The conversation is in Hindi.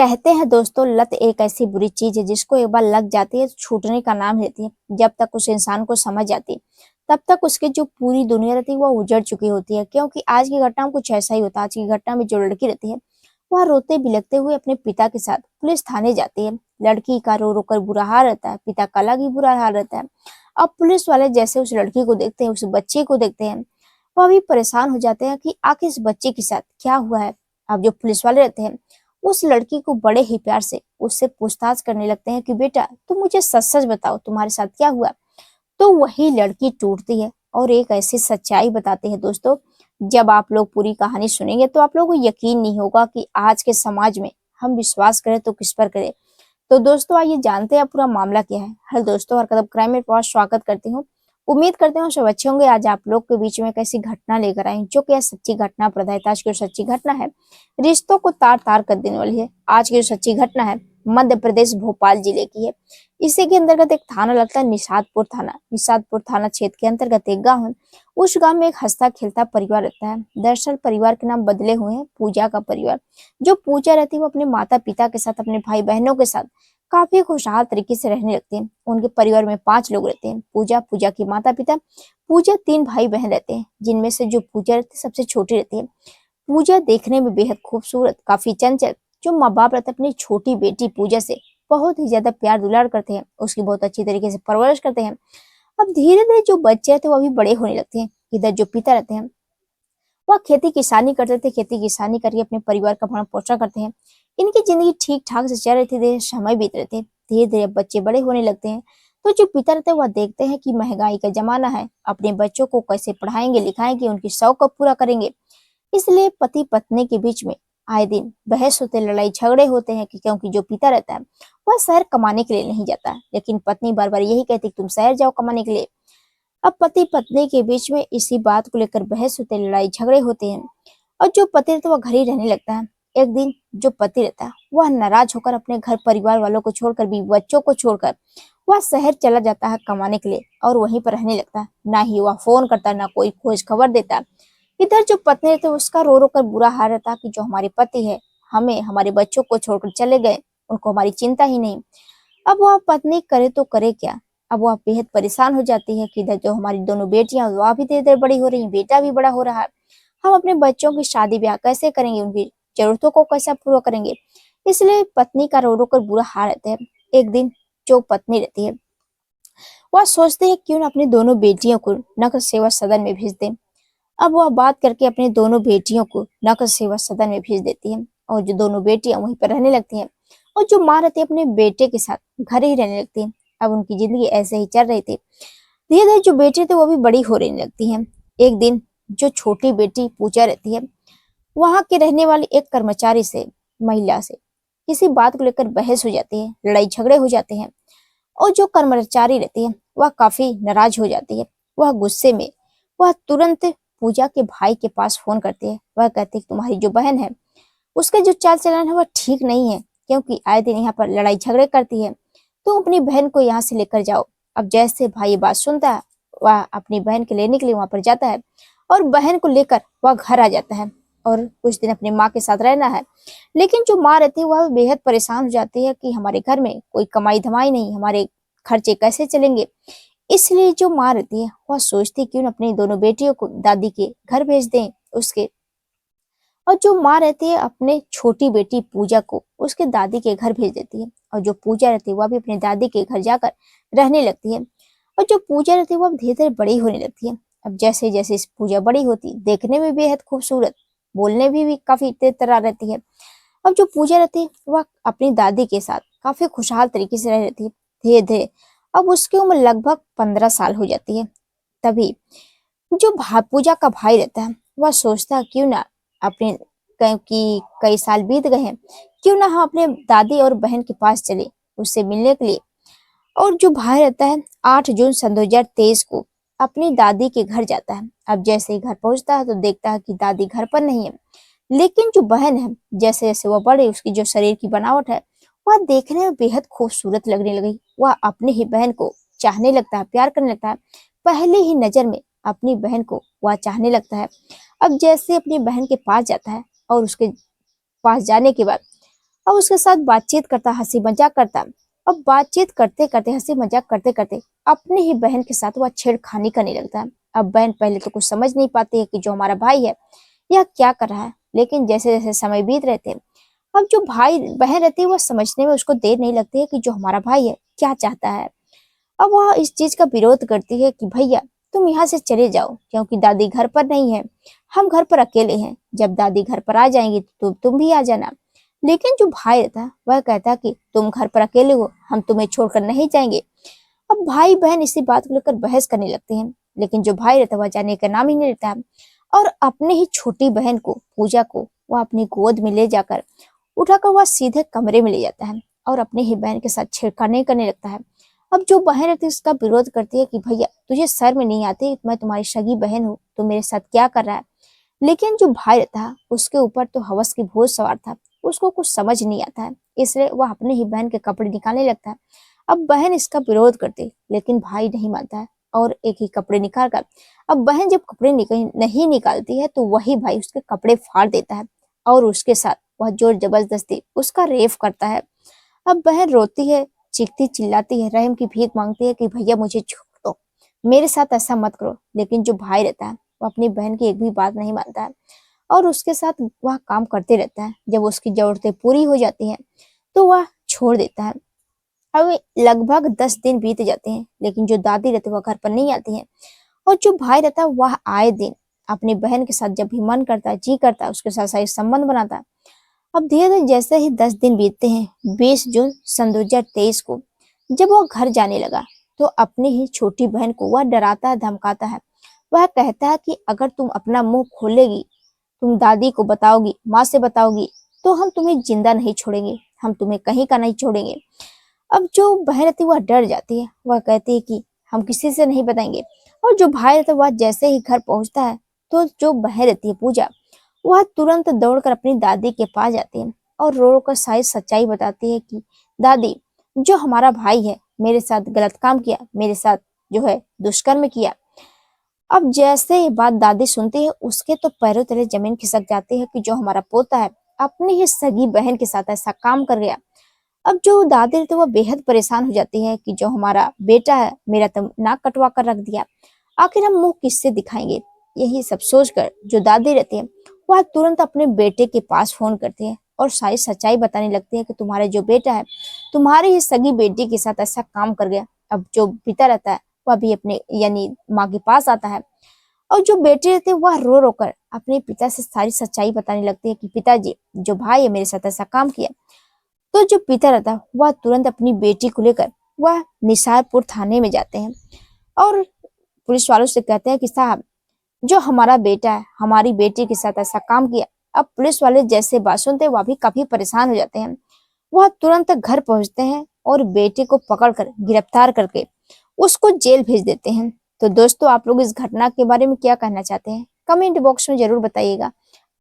कहते हैं दोस्तों, लत एक ऐसी बुरी चीज है जिसको एक बार लग जाती है तो छूटने का नाम लेती है। जब तक उस इंसान को समझ जाती है तब तक उसकी जो पूरी दुनिया रहती है वो उजड़ चुकी होती है। क्योंकि आज की घटना में कुछ ऐसा ही होता है। आज की घटना में जो लड़की रहती है वह रोते बिलखते हुए अपने पिता के साथ पुलिस थाने जाती है। लड़की का रो रो कर बुरा हाल रहता है, पिता का अलग ही बुरा हाल रहता है। अब पुलिस वाले जैसे उस लड़की को देखते हैं, उस बच्चे को देखते हैं, वह भी परेशान हो जाते हैं कि आखिर इस बच्चे के साथ क्या हुआ है। अब जो पुलिस वाले रहते हैं उस लड़की को बड़े ही प्यार से उससे पूछताछ करने लगते हैं कि बेटा तुम मुझे सच सच बताओ, तुम्हारे साथ क्या हुआ। तो वही लड़की टूटती है और एक ऐसी सच्चाई बताती है दोस्तों, जब आप लोग पूरी कहानी सुनेंगे तो आप लोगों को यकीन नहीं होगा कि आज के समाज में हम विश्वास करें तो किस पर करें। तो दोस्तों आइए जानते हैं पूरा मामला क्या है। हेलो दोस्तों, हर कदम क्राइम में बहुत स्वागत करती हूँ। उम्मीद करते हैं सब अच्छे होंगे। आज आप लोग के बीच में एक ऐसी घटना लेकर आए जो कि सच्ची घटना पर आधारित आज की जो सच्ची घटना है रिश्तों को तार तार कर देने वाली है। आज की जो सच्ची घटना है मध्य प्रदेश भोपाल जिले की है। इसी के अंतर्गत एक थाना लगता है निषादपुर थाना। निषादपुर थाना क्षेत्र के अंतर्गत एक गाँव है। उस गांव में एक हंसता खेलता परिवार रहता है। दरअसल परिवार के नाम बदले हुए हैं पूजा का परिवार। जो पूजा रहती है वो अपने माता पिता के साथ, अपने भाई बहनों के साथ काफी खुशहाल तरीके से रहने लगते हैं। उनके परिवार में 5 लोग रहते हैं। पूजा, पूजा के माता पिता, पूजा 3 भाई बहन रहते हैं, जिनमें से जो पूजा रहती है सबसे छोटी रहती है। पूजा देखने में बेहद खूबसूरत, काफी चंचल। जो माँ बाप रहते हैं अपनी छोटी बेटी पूजा से बहुत ही ज्यादा प्यार दुलार करते हैं, उसकी बहुत अच्छी तरीके से परवरिश करते हैं। अब धीरे धीरे जो बच्चे रहते हैं वो भी बड़े होने लगते हैं। इधर जो पिता रहते हैं वह खेती किसानी करते थे। खेती किसानी करके अपने परिवार का भरण पोषण करते हैं। इनकी जिंदगी ठीक ठाक से चल रही थी। धीरे समय बीत रहे थे, धीरे धीरे बच्चे बड़े होने लगते हैं। तो जो पिता रहते हैं वह देखते हैं कि महंगाई का जमाना है, अपने बच्चों को कैसे पढ़ाएंगे लिखाएंगे, उनकी शौक को पूरा करेंगे। इसलिए पति पत्नी के बीच में आए दिन बहस होते, लड़ाई झगड़े होते हैं कि क्योंकि जो पिता रहता है वह शहर कमाने के लिए नहीं जाता, लेकिन पत्नी बार बार यही कहती तुम शहर जाओ कमाने के लिए। अब पति पत्नी के बीच में इसी बात को लेकर बहस होते, लड़ाई झगड़े होते हैं। और जो पति रहता है वह घर ही रहने लगता है। एक दिन जो पति रहता है वह नाराज होकर अपने घर परिवार वालों को छोड़कर, भी बच्चों को छोड़कर वह शहर चला जाता है कमाने के लिए और वहीं पर रहने लगता है। ना ही वह फोन करता, ना कोई खोज खबर देता। इधर जो पत्नी रहती है उसका रो रो कर बुरा हाल रहता कि जो हमारे पति है हमें हमारे बच्चों को छोड़कर चले गए, उनको हमारी चिंता ही नहीं। अब वह पत्नी करे तो करे क्या। अब वह बेहद परेशान हो जाती है कि इधर जो हमारी दोनों बेटियां वह भी धीरे धीरे बड़ी हो रही हैं, बेटा भी बड़ा हो रहा है। हम अपने बच्चों की शादी ब्याह कैसे करेंगे, उनकी जरूरतों को कैसे पूरा करेंगे। इसलिए पत्नी का रो रो कर बुरा हाल रहता है। एक दिन जो पत्नी रहती है वह सोचते है क्यों ना अपनी दोनों बेटियों को नगर सेवा सदन में भेज दे। अब वह बात करके अपनी दोनों बेटियों को नगर सेवा सदन में भेज देती है और जो दोनों बेटियां वहीं पर रहने लगती हैं। और जो माँ रहती है अपने बेटे के साथ घर ही रहने लगती है। अब उनकी जिंदगी ऐसे ही चल रही थी। धीरे धीरे जो बेटी थी वो भी बड़ी हो रहने लगती है। एक दिन जो छोटी बेटी पूजा रहती है वहां के रहने वाली एक कर्मचारी से, महिला से किसी बात को लेकर बहस हो जाती है, लड़ाई झगड़े हो जाते हैं। और जो कर्मचारी रहती है वह काफी नाराज हो जाती है। वह गुस्से में वह तुरंत पूजा के भाई के पास फोन करती है। वह कहती है तुम्हारी जो बहन है उसके जो चाल चलन है वह ठीक नहीं है, क्योंकि आए दिन यहाँ पर लड़ाई झगड़े करती है। तो अपनी बहन को यहाँ से लेकर जाओ। अब जैसे भाई ये बात सुनता है वह अपनी बहन के लेने के लिए वहां पर जाता है और बहन को लेकर वह घर आ जाता है और कुछ दिन अपनी माँ के साथ रहना है। लेकिन जो माँ रहती है वह बेहद परेशान हो जाती है कि हमारे घर में कोई कमाई धमाई नहीं, हमारे खर्चे कैसे चलेंगे। इसलिए जो माँ रहती है वह सोचती क्यों न अपनी दोनों बेटियों को दादी के घर भेज दें उसके। और जो माँ रहती है अपने छोटी बेटी पूजा को उसके दादी के घर भेज देती है। और जो पूजा रहती है वह भी अपनी दादी के घर जाकर रहने लगती है। और जो पूजा रहती है वह धीरे धीरे बड़ी होने लगती है। अब जैसे जैसे इस पूजा बड़ी होती देखने में बेहद खूबसूरत, बोलने भी काफी तेज तर्रार रहती है। अब जो पूजा रहती है वह अपनी दादी के साथ काफी खुशहाल तरीके से रह रहती है। धीरे धीरे अब उसकी उम्र लगभग 15 साल हो जाती है। तभी जो पूजा का भाई रहता है वह सोचता है क्यों ना अपने, क्योंकि कई साल बीत गए हैं, क्यों ना हम अपने दादी और बहन के पास चले उससे मिलने के लिए। और जो भाई रहता है 8 जून सन 2023 को अपनी दादी के घर जाता है। अब जैसे ही घर पहुंचता है तो देखता है कि दादी घर पर नहीं है। लेकिन जो बहन है जैसे जैसे वह बड़े उसकी जो शरीर की बनावट है वह देखने में बेहद खूबसूरत लगने लगी। वह अपनी ही बहन को चाहने लगता है, प्यार करने लगता है। पहले ही नजर में अपनी बहन को वह चाहने लगता है। अब जैसे अपनी बहन के पास जाता है और उसके पास जाने के बाद और उसके साथ बातचीत करता, हंसी मजाक करता। अब बातचीत करते करते, हंसी मजाक करते करते अपनी ही बहन के साथ वह छेड़खानी करने लगता है। अब बहन पहले तो कुछ समझ नहीं पाती है कि जो हमारा भाई है यह क्या कर रहा है, लेकिन जैसे जैसे समय बीत रहते हैं, अब जो भाई बहन रहती है वह समझने में उसको देर नहीं लगती है कि जो हमारा भाई है क्या चाहता है। अब वह इस चीज का विरोध करती है कि भैया तुम यहाँ से चले जाओ, क्योंकि दादी घर पर नहीं है, हम घर पर अकेले हैं, जब दादी घर पर आ जाएंगी तो तुम भी आ जाना। लेकिन जो भाई रहता वह कहता कि तुम घर पर अकेले हो, हम तुम्हें छोड़कर नहीं जाएंगे। अब भाई बहन इसी बात को लेकर बहस करने लगते हैं, लेकिन जो भाई रहता है वह जाने का नाम ही नहीं लेता है। और अपने ही छोटी बहन को, पूजा को, वह अपनी गोद में ले जाकर उठाकर वह सीधे कमरे में ले जाता है और अपनी ही बहन के साथ छेड़खानी करने लगता है। अब जो बहन रहती है उसका विरोध करती है कि भैया तुझे शर्म नहीं आती, मैं तुम्हारी सगी बहन हूँ, तो मेरे साथ क्या कर रहा है। लेकिन जो भाई रहता है उसके ऊपर तो हवस की भूत सवार था, उसको कुछ समझ नहीं आता है, इसलिए वह अपने ही बहन के कपड़े निकालने लगता है। अब बहन इसका विरोध करती, लेकिन भाई नहीं मानता है और एक ही कपड़े निकाल कर, अब बहन जब कपड़े नहीं निकालती है तो वही भाई उसके कपड़े फाड़ देता है और उसके साथ वह जोर जबरदस्ती उसका रेप करता है। अब बहन रोती है, चीखती चिल्लाती है, रहम की भीख मांगती है कि भैया मुझे छोड़ दो, मेरे साथ ऐसा मत करो। लेकिन जो भाई रहता है वो अपनी बहन की एक भी बात नहीं मानता है और उसके साथ वह काम करते रहता है। जब उसकी जरूरतें पूरी हो जाती हैं तो वह छोड़ देता है। अब लगभग 10 दिन बीत जाते हैं, लेकिन जो दादी रहती है वह घर पर नहीं आती है। और जो भाई रहता है वह आए दिन अपनी बहन के साथ जब भी मन करता है, जी करता है, उसके साथ सही संबंध बनाता है। अब धीरे धीरे जैसे ही 10 दिन बीतते हैं, 20 जून सन 2023 को जब वह घर जाने लगा तो अपनी ही छोटी बहन को वह डराता धमकाता है। वह कहता है कि अगर तुम अपना मुंह खोलेगी, तुम दादी को बताओगी, माँ से बताओगी, तो हम तुम्हें जिंदा नहीं छोड़ेंगे, हम तुम्हें कहीं का नहीं छोड़ेंगे। अब जो बहन रहती है वह डर जाती है, वह कहती है कि हम किसी से नहीं बताएंगे। और जो भाई रहता है वह जैसे ही घर पहुंचता है तो जो बहन रहती है पूजा, वह तुरंत दौड़कर अपनी दादी के पास जाती है और रो रो कर सारी सच्चाई बताती है कि दादी, जो हमारा भाई है मेरे साथ गलत काम किया, मेरे साथ जो है दुष्कर्म किया। अब जैसे ये बात दादी सुनती है उसके तो पैरों तले जमीन खिसक जाती है कि जो हमारा पोता है अपनी ही सगी बहन के साथ ऐसा काम कर गया। अब जो दादी रहती है वह बेहद परेशान हो जाती है कि जो हमारा बेटा है मेरा तो नाक कटवा कर रख दिया, आखिर हम मुंह किससे दिखाएंगे। यही सब सोचकर जो दादी रहती है वह तुरंत अपने बेटे के पास फोन करती है और सारी सच्चाई बताने लगती है कि तुम्हारा जो बेटा है तुम्हारी ही सगी बेटी के साथ ऐसा काम कर गया। अब जो पिता रहता है वह भी अपने यानी माँ के पास आता है और जो बेटे रहते हैं वह रो रो कर अपने पिता से सारी सच्चाई बताने लगती है कि पिताजी, जो भाई है मेरे साथ ऐसा काम किया। तो जो पिता रहता है वह तुरंत अपनी बेटी को लेकर वह निसारपुर थाने में जाते हैं और पुलिस वालों से कहते हैं कि साहब, जो हमारा बेटा है हमारी बेटी के साथ ऐसा काम किया। अब पुलिस वाले जैसे बात सुनते हैं वह भी काफी परेशान हो जाते हैं। वह तुरंत घर पहुंचते हैं और बेटे को पकड़कर गिरफ्तार करके उसको जेल भेज देते हैं। तो दोस्तों, आप लोग इस घटना के बारे में क्या कहना चाहते हैं, कमेंट बॉक्स में जरूर बताइएगा।